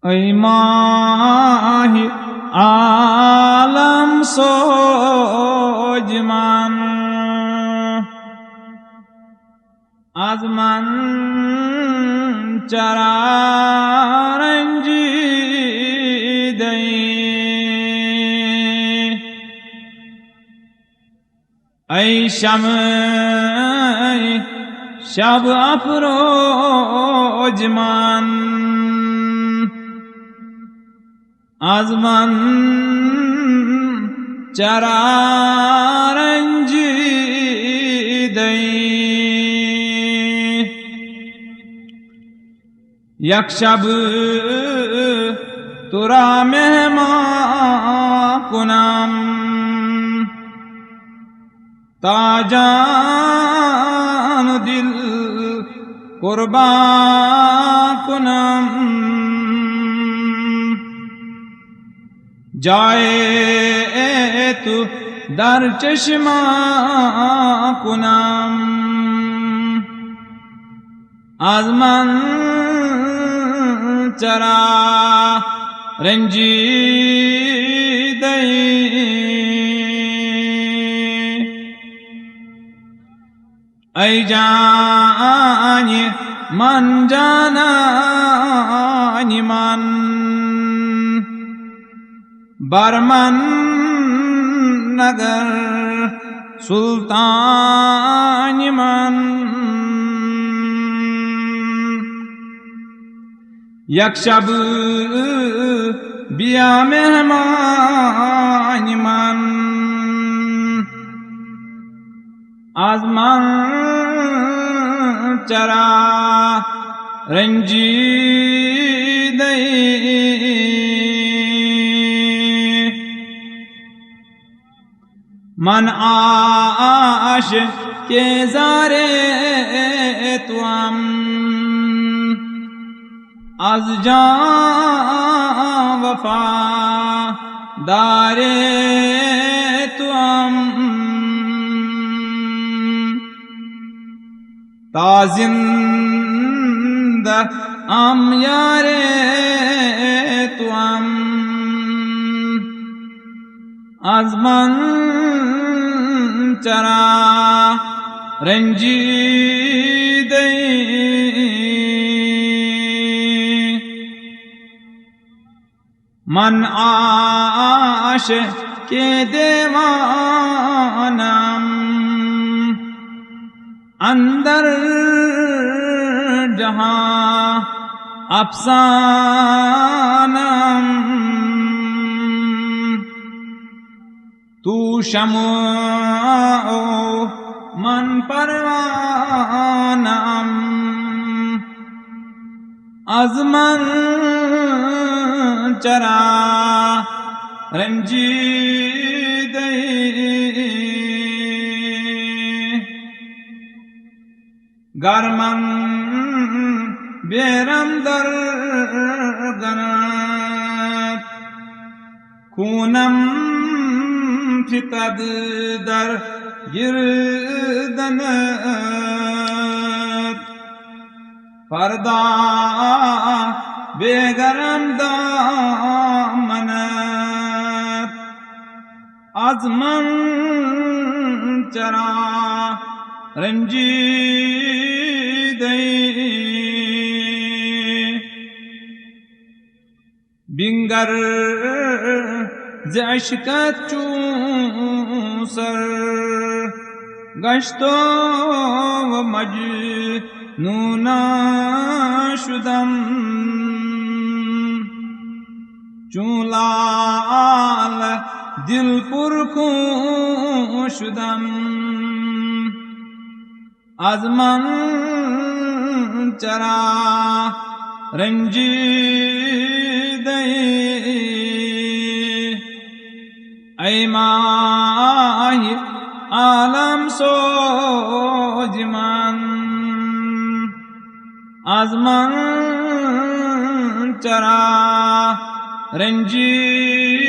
ای ماهی عالم سوج من از من چرا رنجیده ای شمع شب افروج من از من چرا رنجیده یک شب تو را مهمان کنم تا جان و دل قربان کنم جای تو در چشم کنم از من چرا رنجیده ای جانی من جانانی من بر من نگر سلطانی من یک شب بیا مهمانی من از من چرا رنجیده من عاشق کے زار توام از جان وفا دار توام تا زنده ام یار توام از من چرا رنجیده من عاشق کے دیوانم اندر جہاں افسانم تو شمع من پروانم از من چرا رنجیده گر من بیرم در گنات خونم فتد در گردنت فردا بگرم دامنت از من چرا رنجیده بنگر ز عشقت چون سر گشت و مجنون شدم چون لعل دل پرخون شدم از من چرا رنجیده ای ماهی عالم سوج من از من چرا رنجیده